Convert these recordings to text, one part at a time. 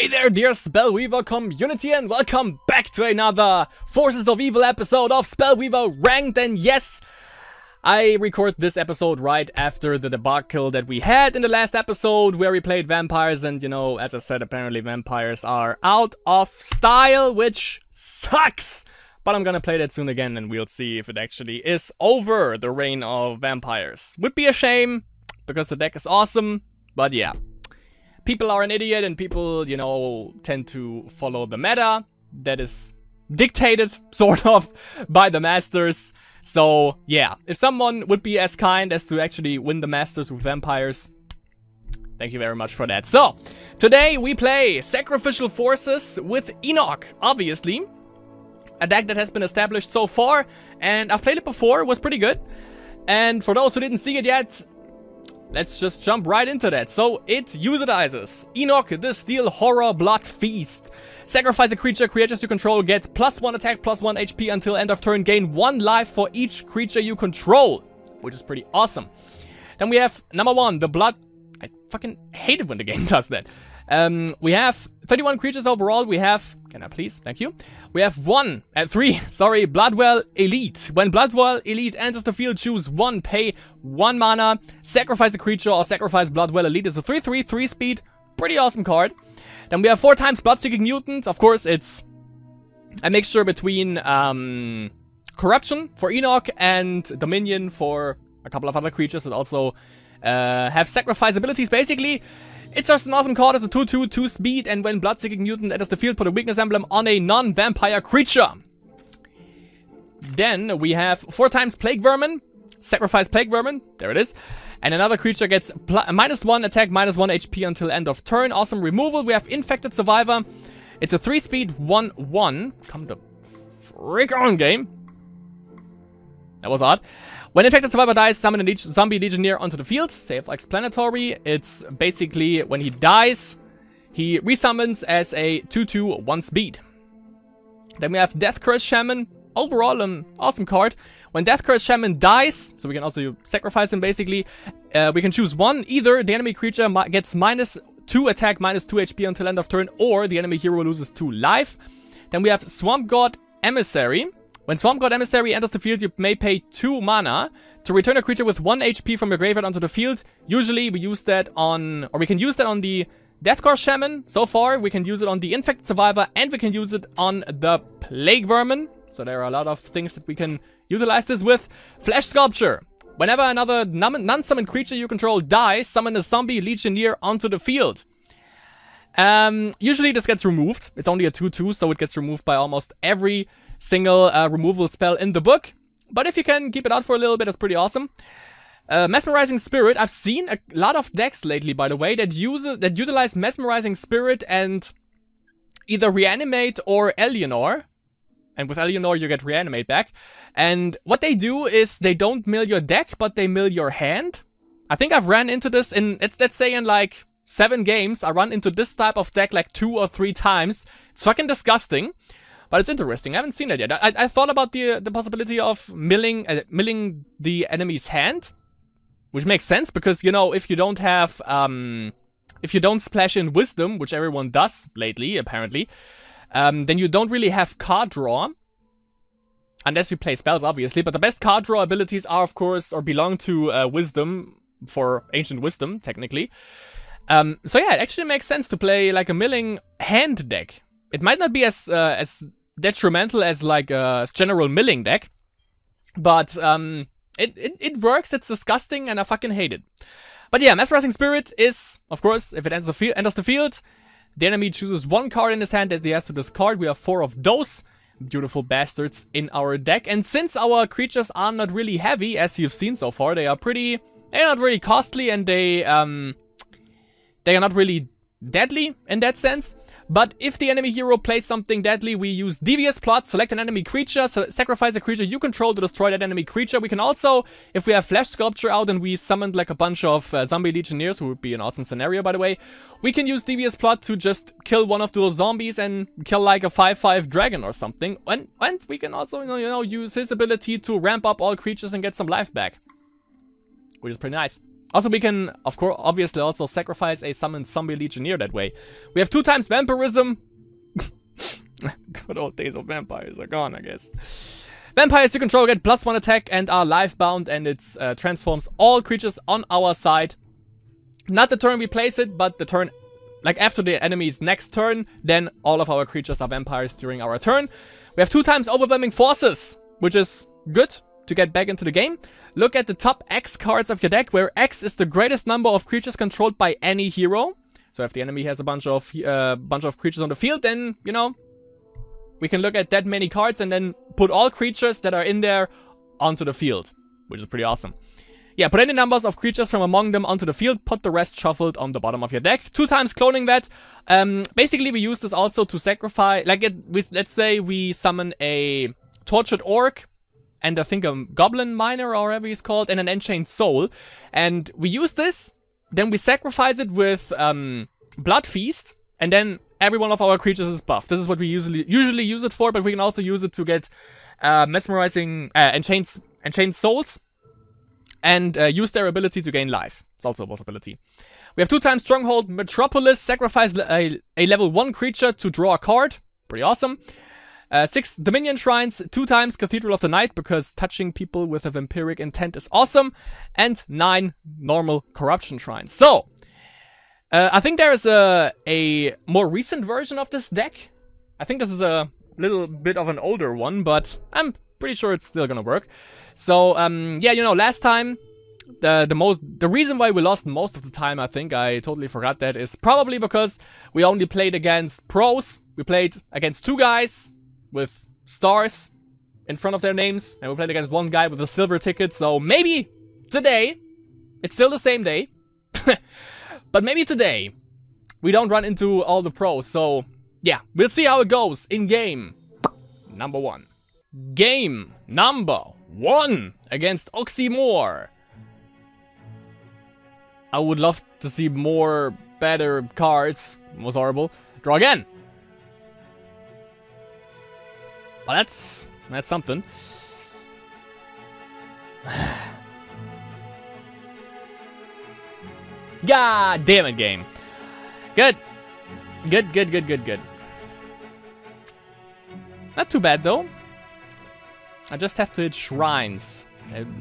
Hey there, dear Spellweaver community, and welcome back to another Forces of Evil episode of Spellweaver Ranked. And yes, I record this episode right after the debacle that we had in the last episode where we played vampires, and you know, as I said, apparently vampires are out of style, which sucks. But I'm gonna play that soon again, and we'll see if it actually is over, the reign of vampires. Would be a shame, because the deck is awesome, but yeah. People are an idiot, and people, you know, tend to follow the meta that is dictated, sort of, by the masters. So, yeah, if someone would be as kind as to actually win the masters with vampires, thank you very much for that. So, today we play Sacrificial Forces with Enoch, obviously. A deck that has been established so far, and I've played it before, it was pretty good. And for those who didn't see it yet, let's just jump right into that. So, it utilizes Enoch, the Steel Horror Blood Feast. Sacrifice a creature, creatures you control get +1 attack, +1 HP until end of turn. Gain 1 life for each creature you control, which is pretty awesome. Then we have, number 1, the Blood... I fucking hate it when the game does that. We have 31 creatures overall. We have... Can I please? Thank you. We have 3, sorry, Bloodwell Elite. When Bloodwell Elite enters the field, choose 1, pay 1 mana, sacrifice a creature, or sacrifice Bloodwell Elite. It's a 3/3, 3-speed, pretty awesome card. Then we have 4 times Bloodseeking Mutant. Of course, it's a mixture between Corruption for Enoch and Dominion for a couple of other creatures that also have sacrifice abilities. Basically, it's just an awesome card. It's a 2/2, 2-speed, and when Bloodseeking Mutant enters the field, put a weakness emblem on a non-vampire creature. Then we have 4 times Plague Vermin. Sacrifice Plague Vermin. There it is. And another creature gets -1 attack, -1 HP until end of turn. Awesome removal. We have Infected Survivor. It's a 3-speed, 1/1. Come the frick on, game. That was odd. When Infected Survivor dies, summon a Zombie Legionnaire onto the field. Self-explanatory. It's basically, when he dies, he resummons as a 2/2, 1-speed. Then we have Death Curse Shaman. Overall, an awesome card. When Death Curse Shaman dies, so we can also sacrifice him basically, we can choose 1. Either the enemy creature gets -2 attack, -2 HP until end of turn, or the enemy hero loses 2 life. Then we have Swamp God Emissary. When Swamp God Emissary enters the field, you may pay 2 mana to return a creature with 1 HP from your graveyard onto the field. Usually we use that on, or we can use that on the Death Curse Shaman. So far, we can use it on the Infected Survivor, and we can use it on the Plague Vermin. So there are a lot of things that we can utilize this with. Flesh Sculpture. Whenever another non-summoned creature you control dies, summon a Zombie Legionnaire onto the field. Usually this gets removed. It's only a 2/2, so it gets removed by almost every single removal spell in the book. But if you can keep it out for a little bit, it's pretty awesome. Mesmerizing Spirit. I've seen a lot of decks lately, by the way, that utilize Mesmerizing Spirit and either Reanimate or Eleanor. And with Eleanor, you get Reanimate back. And what they do is they don't mill your deck, but they mill your hand. I think I've ran into this in, let's say in like 7 games. I run into this type of deck like 2 or 3 times. It's fucking disgusting. But it's interesting. I haven't seen it yet. I thought about the possibility of milling the enemy's hand, which makes sense because, you know, if you don't have if you don't splash in Wisdom, which everyone does lately apparently, then you don't really have card draw, unless you play spells, obviously. But the best card draw abilities are, of course, or belong to Wisdom, for Ancient Wisdom, technically. So yeah, it actually makes sense to play like a milling hand deck. It might not be as detrimental as like a general milling deck, but it works. It's disgusting, and I fucking hate it. But yeah, Mesmerizing Spirit is, of course, if it enters the field, the enemy chooses 1 card in his hand as he has to discard. We have 4 of those beautiful bastards in our deck, and since our creatures are not really heavy, as you've seen so far, they're not really costly, and they are not really deadly in that sense. But if the enemy hero plays something deadly, we use Devious Plot, select an enemy creature, sacrifice a creature you control to destroy that enemy creature. We can also, if we have Flesh Sculpture out and we summoned like a bunch of Zombie Legionnaires, who would be an awesome scenario, by the way, we can use Devious Plot to just kill one of those zombies and kill like a 5/5 dragon or something. And we can also, you know, use his ability to ramp up all creatures and get some life back, which is pretty nice. Also, we can, of course, obviously also sacrifice a summoned zombie legionnaire that way. We have 2 times vampirism. Good old days of vampires are gone, I guess. Vampires you control get +1 attack and are life-bound, and it transforms all creatures on our side. Not the turn we place it, but the turn, like after the enemy's next turn, then all of our creatures are vampires during our turn. We have 2 times overwhelming forces, which is good to get back into the game. Look at the top X cards of your deck, where X is the greatest number of creatures controlled by any hero. So if the enemy has a bunch of creatures on the field, then, you know, we can look at that many cards and then put all creatures that are in there onto the field, which is pretty awesome. Yeah, put any numbers of creatures from among them onto the field, put the rest shuffled on the bottom of your deck. 2 times cloning that. Basically, we use this also to sacrifice, like, let's say we summon a Tortured Orc, and I think a Goblin Miner, or whatever he's called, and an Enchained Soul. And we use this, then we sacrifice it with Blood Feast, and then every one of our creatures is buffed. This is what we usually use it for, but we can also use it to get mesmerizing Enchained Souls, and use their ability to gain life. It's also a possibility. We have 2 times Stronghold Metropolis, sacrifice a level 1 creature to draw a card. Pretty awesome. 6 Dominion Shrines, 2 times Cathedral of the Night, because touching people with a vampiric intent is awesome. And 9 normal Corruption Shrines. So, I think there is a more recent version of this deck. I think this is a little bit of an older one, but I'm pretty sure it's still gonna work. So, yeah, you know, last time, the reason why we lost most of the time, I think, I totally forgot that, is probably because we only played against pros. We played against 2 guys with stars in front of their names, and we played against 1 guy with a silver ticket. So maybe today, it's still the same day, but maybe today we don't run into all the pros. So yeah, we'll see how it goes in game number 1. Game number 1 against Oxymore. I would love to see more better cards. It was horrible. Draw again. Well, that's something. God damn it, game. Good. Good. Not too bad, though. I just have to hit shrines,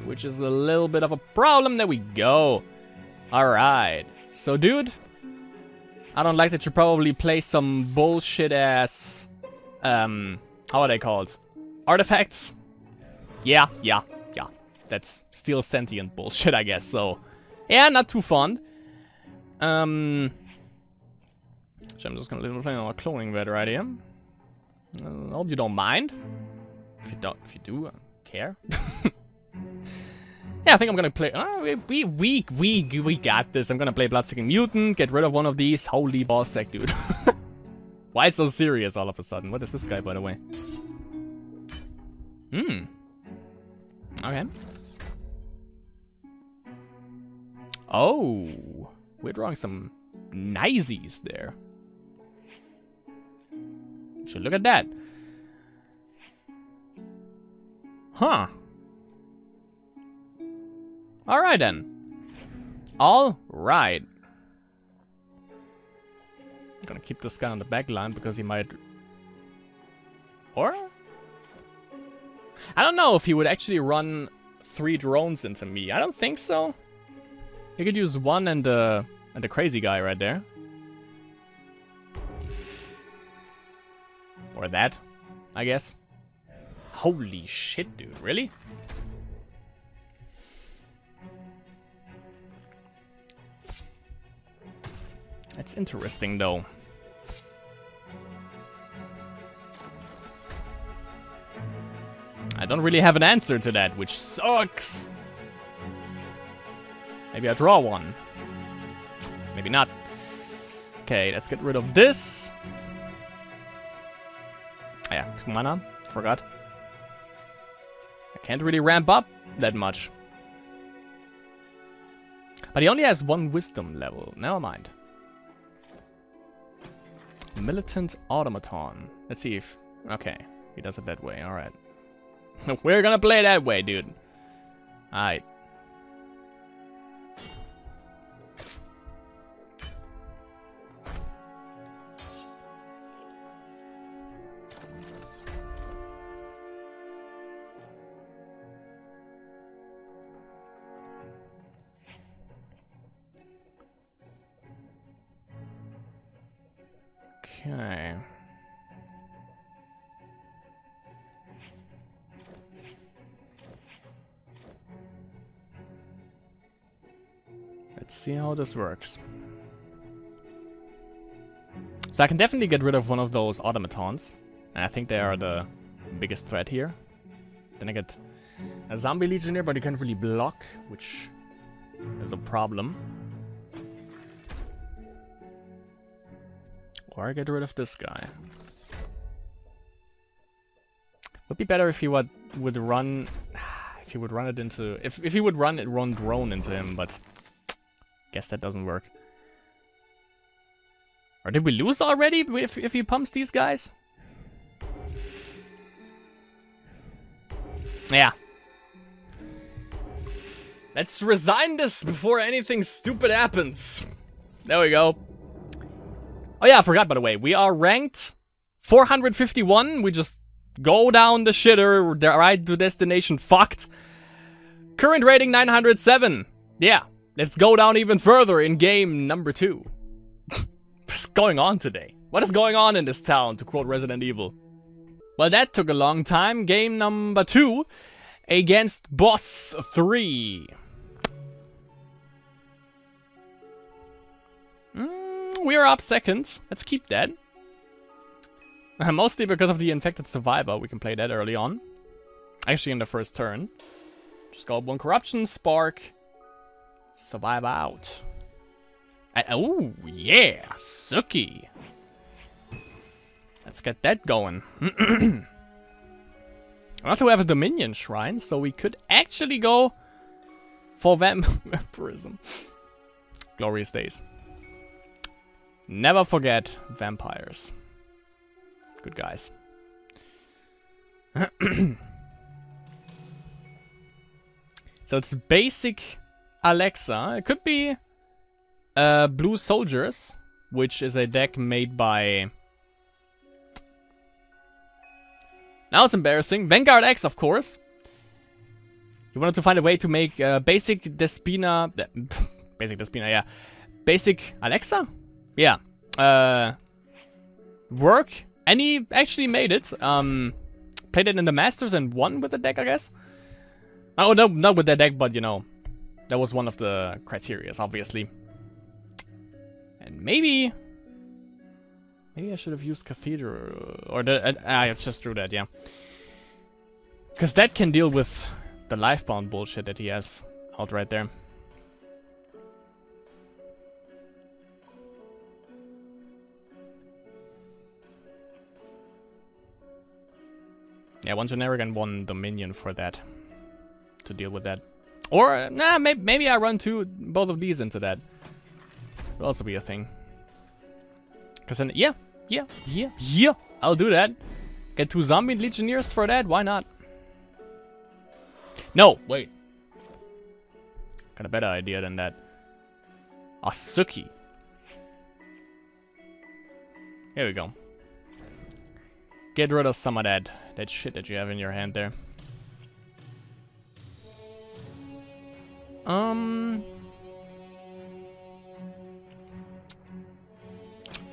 which is a little bit of a problem. There we go. Alright. So, dude, I don't like that you probably play some bullshit-ass... how are they called? Artifacts? Yeah. That's still sentient bullshit, I guess. So, yeah, not too fun. So I'm just gonna leave playing on a cloning vet right here. I hope you don't mind. If you do, I don't care. Yeah, I think I'm gonna play. We got this. I'm gonna play Bloodseeking Mutant. Get rid of one of these. Holy ballsack, dude. Why so serious all of a sudden? What is this guy, by the way? Okay. Oh, we're drawing some niceies there. So look at that. Huh. Alright then. Alright. I'm gonna keep this guy on the back line because he might... Or? I don't know if he would actually run 3 drones into me. I don't think so. He could use 1 and the crazy guy right there. Or that, I guess. Holy shit, dude. Really? That's interesting, though. I don't really have an answer to that, which sucks. Maybe I draw 1. Maybe not. Okay, let's get rid of this. Oh, yeah, 2 mana. Forgot. I can't really ramp up that much. But he only has 1 wisdom level. Never mind. Militant Automaton. Let's see if... Okay, he does it that way. Alright. We're gonna play that way, dude. Alright. Okay. Let's see how this works. So I can definitely get rid of one of those automatons. And I think they are the biggest threat here. Then I get a zombie legionnaire, but you can't really block, which is a problem. Or I get rid of this guy. Would be better if he would run... If he would run it into... If he would run drone into him, but... Guess that doesn't work. Or did we lose already if he pumps these guys? Yeah. Let's resign this before anything stupid happens. There we go. Oh yeah, I forgot, by the way. We are ranked 451. We just go down the shitter, right to destination fucked. Current rating 907. Yeah, let's go down even further in game number 2. What's going on today? What is going on in this town, to quote Resident Evil? Well, that took a long time. Game number 2 against Boss 3. We're up second. Let's keep that. Mostly because of the infected survivor. We can play that early on. Actually, in the first turn. Just go 1 corruption, spark, survive out. Oh, yeah, Suki. Let's get that going. I also have a Dominion Shrine, so we could actually go for vampirism. Glorious days. Never forget vampires. Good guys. So it's basic Alexa. It could be Blue Soldiers, which is a deck made by... Now it's embarrassing. Vanguard X, of course. You wanted to find a way to make basic Despina... basic Despina, yeah. Basic Alexa? Yeah. Work. And he actually made it. Played it in the Masters and won with the deck, I guess. Oh, no, not with that deck, but, you know, that was one of the criterias, obviously. And maybe I should have used Cathedral, or I just drew that, yeah. Because that can deal with the Lifebound bullshit that he has out right there. Yeah, 1 generic and 1 Dominion for that. To deal with that. Or, nah, maybe I run both of these into that. Will also be a thing. Because then, yeah. I'll do that. Get 2 zombie legionnaires for that, why not? No, wait. Got a better idea than that. Asuki. Here we go. Get rid of some of that shit that you have in your hand there.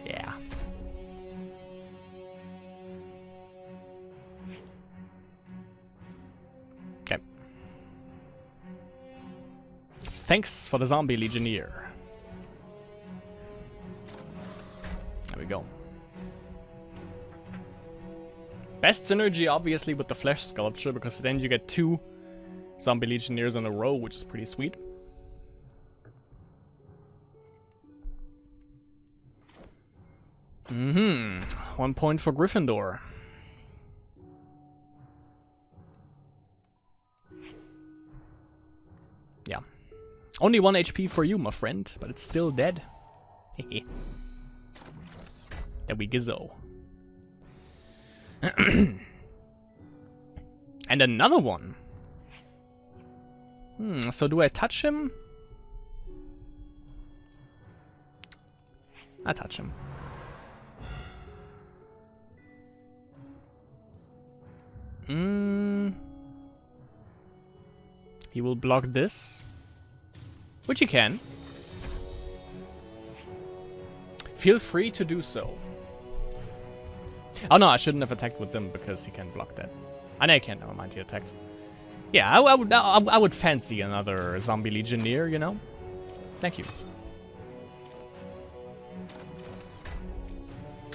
Yeah. Okay. Thanks for the zombie legionnaire. There we go. Best synergy, obviously, with the flesh sculpture, because then you get 2 zombie legionnaires in a row, which is pretty sweet. Mm-hmm. 1 point for Gryffindor. Yeah. Only 1 HP for you, my friend, but it's still dead. Hehe. There we go. And another one. So do I touch him? I touch him. He will block this. Which he can. Feel free to do so. Oh no, I shouldn't have attacked with them because he can block that. I know he can't. Never mind, he attacked. Yeah, I would fancy another zombie legionnaire, you know. Thank you.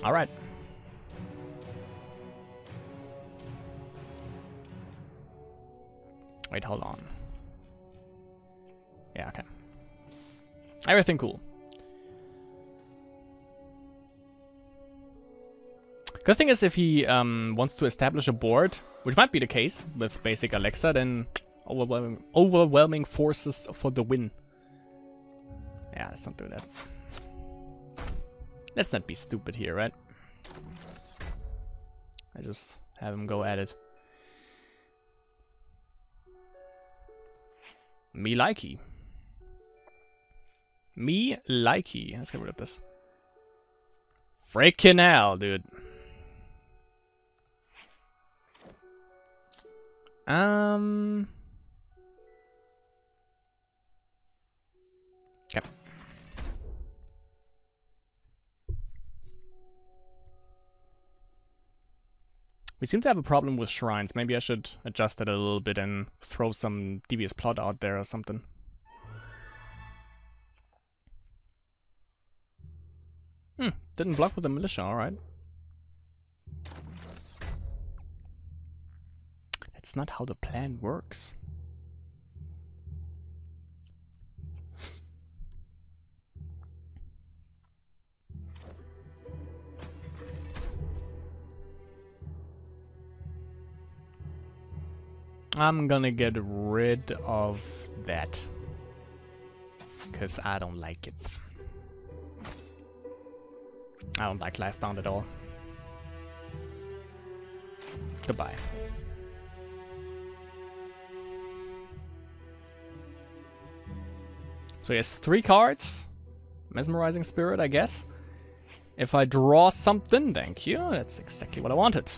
All right. Wait, hold on. Yeah, okay. Everything cool. Good thing is if he wants to establish a board, which might be the case with basic Alexa, then overwhelming forces for the win. Yeah, let's not do that. Let's not be stupid here, right? I just have him go at it. Me likey. Me likey. Let's get rid of this. Freaking hell, dude. Okay. We seem to have a problem with shrines. Maybe I should adjust it a little bit and throw some devious plot out there or something. Didn't block with the militia, alright. That's not how the plan works. I'm gonna get rid of that. Because I don't like it. I don't like Lifebound at all. Goodbye. So he has 3 cards. Mesmerizing Spirit, I guess. If I draw something, thank you. That's exactly what I wanted.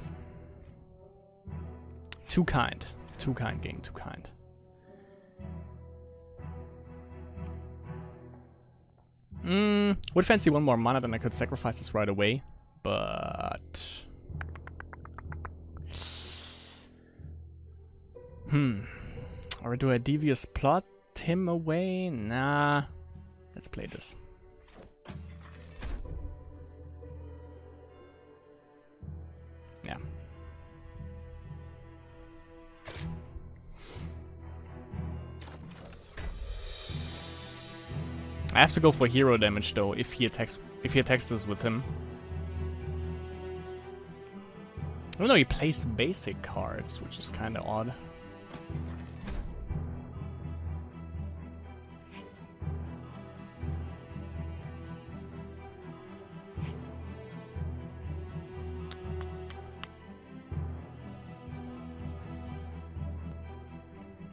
Too kind. Too kind game, too kind. Would fancy 1 more mana, then I could sacrifice this right away. But... Or do I devious plot him away? Nah. Let's play this. Yeah. I have to go for hero damage though if he attacks us with him. Even though he plays basic cards, which is kinda odd.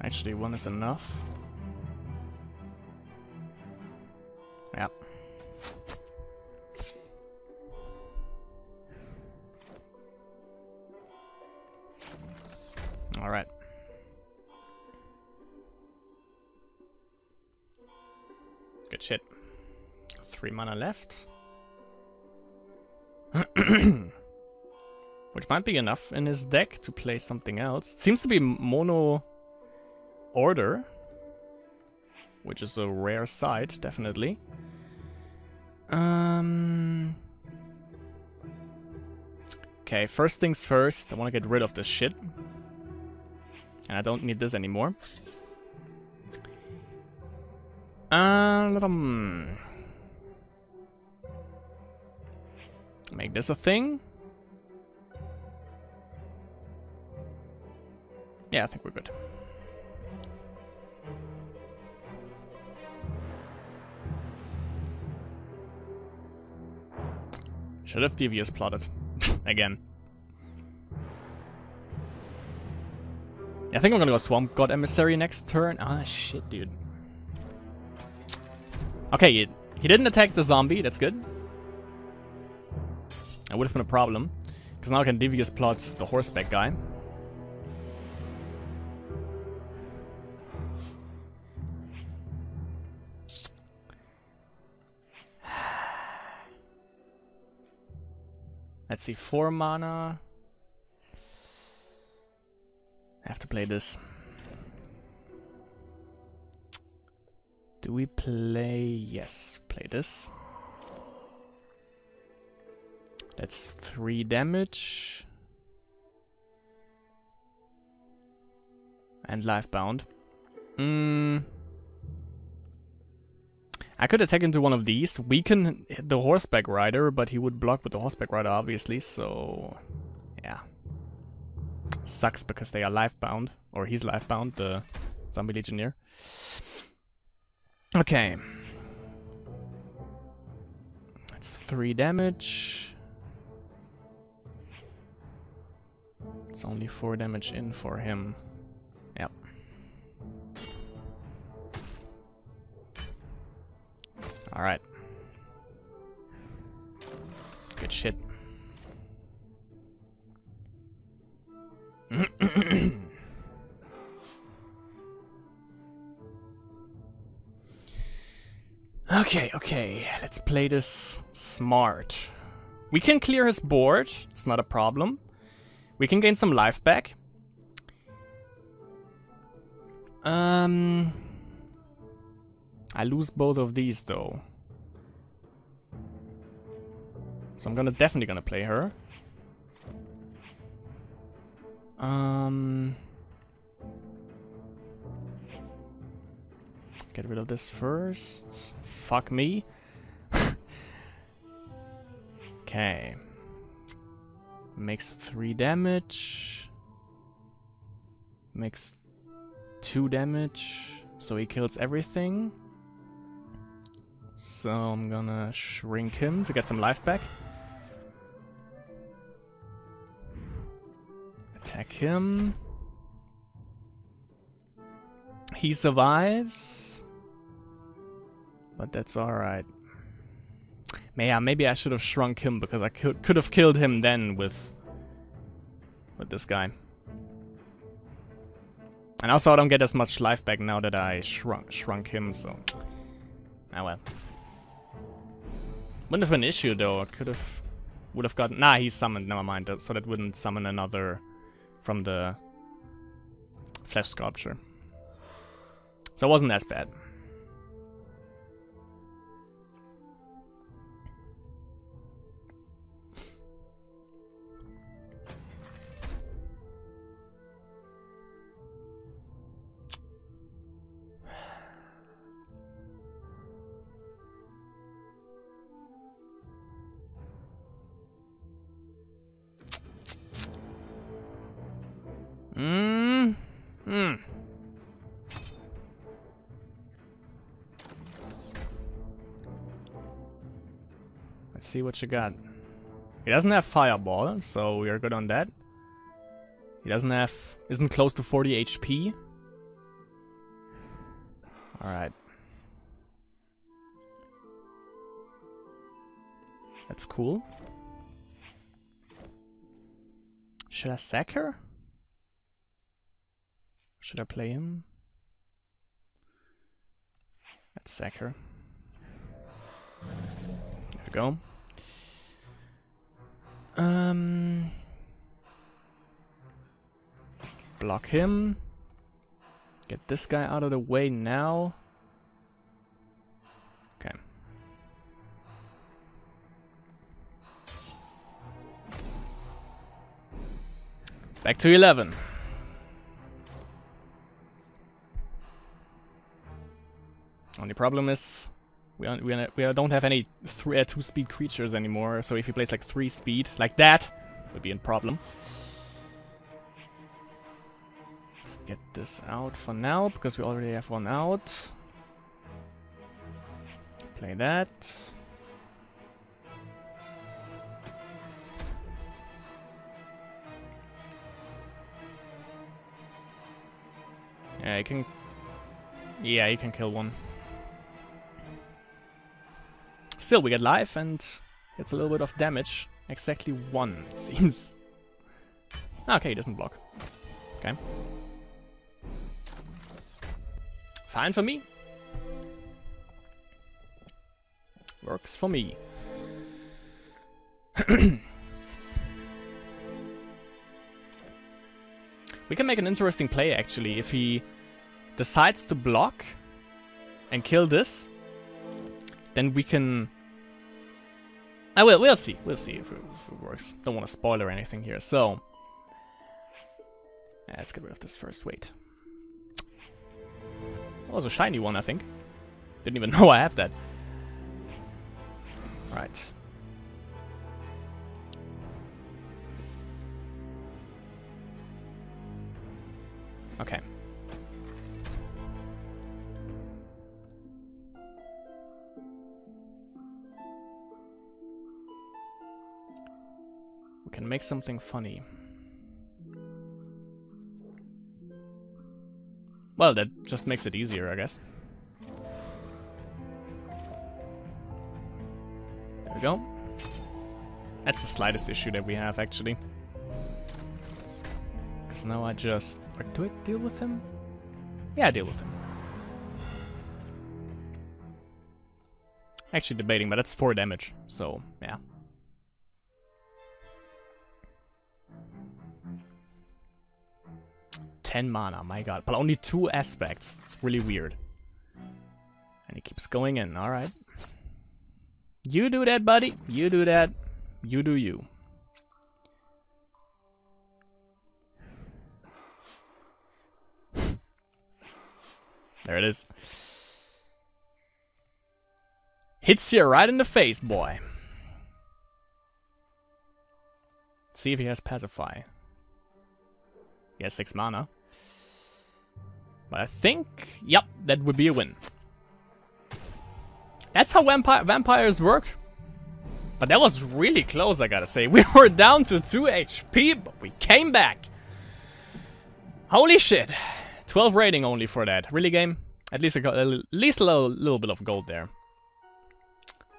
Actually, 1 is enough. Yeah. All right. Good shit. 3 mana left. Which might be enough in his deck to play something else. It seems to be mono order, which is a rare sight, definitely. Okay, first things first, I want to get rid of this shit. And I don't need this anymore. Make this a thing. Yeah, I think we're good. Should have devious plotted. Again. I think I'm gonna go Swamp God Emissary next turn. Ah, shit, dude. Okay, he didn't attack the zombie. That's good. That would have been a problem. Because now I can devious plot the horseback guy. Let's see, 4 mana. I have to play this. Do we play... Yes, play this. That's 3 damage. And life bound. I could attack into one of these, weaken the horseback rider, but he would block with the horseback rider, obviously, so... Yeah. Sucks because they are life bound, or he's life bound, the zombie legionnaire. Okay. That's 3 damage. It's only 4 damage in for him. Yep. Alright. Good shit. Okay, let's play this smart. We can clear his board, it's not a problem. We can gain some life back. I lose both of these though. So I'm definitely gonna play her. Get rid of this first. Fuck me. Okay. Makes 3 damage. Makes 2 damage. So he kills everything. So I'm gonna shrink him to get some life back. Attack him. He survives. But that's alright. Yeah, maybe I should have shrunk him because I could have killed him then with this guy. And also I don't get as much life back now that I shrunk him, so... Ah well. Wouldn't have been an issue though, I would have gotten... Nah, he's summoned, never mind, so that wouldn't summon another from the flesh sculpture. So it wasn't as bad. Let's see what you got. He doesn't have fireball, so we are good on that. He isn't close to 40 HP. Alright. That's cool. Should I sack her? Should I play him? Let's sack her. There we go. Block him. Get this guy out of the way now. Okay. Back to 11. Only problem is we don't have any 2-speed creatures anymore. So if he plays like 3-speed like that, would be a problem. Let's get this out for now because we already have one out. Play that. Yeah, he can. Yeah, he can kill one. Still, we get life and gets a little bit of damage. Exactly 1, it seems. Okay, he doesn't block. Okay. Fine for me. Works for me. We can make an interesting play, actually, if he decides to block and kill this. Then we can... we'll see. We'll see if it works. Don't want to spoil or anything here, so... let's get rid of this first. Wait. That was a shiny one, I think. Didn't even know I have that. Right. Okay. We can make something funny. Well, that just makes it easier, I guess. There we go. That's the slightest issue that we have, actually. Because now I just... Or do I deal with him? Yeah, I deal with him. Actually debating, but that's 4 damage, so, yeah. Ten mana, my god. But only 2 aspects. It's really weird. And he keeps going in, alright. You do that, buddy. You do that. You do you. There it is. Hits you right in the face, boy. Let's see if he has Pacify. He has 6 mana. But I think, yep, that would be a win. That's how vampires work. But that was really close, I gotta say. We were down to 2 HP, but we came back. Holy shit. 12 rating only for that. Really, game? At least a little bit of gold there.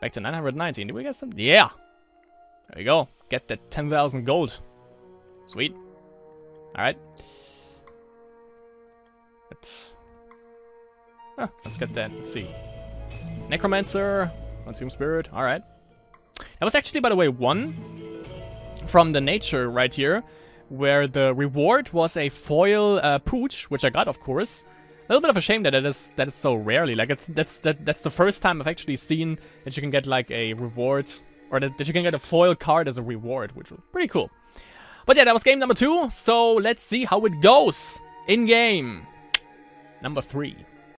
Back to 919. Did we get some? Yeah. There we go. Get that 10,000 gold. Sweet. Alright. Let's get that. Let's see. Necromancer. Consume Spirit. Alright. That was actually, by the way, one from the nature right here, where the reward was a foil pooch, which I got, of course. A little bit of a shame that it's so rarely. Like that's the first time I've actually seen that you can get like a reward, or that you can get a foil card as a reward, which was pretty cool. But yeah, that was game number 2. So let's see how it goes in game number 3.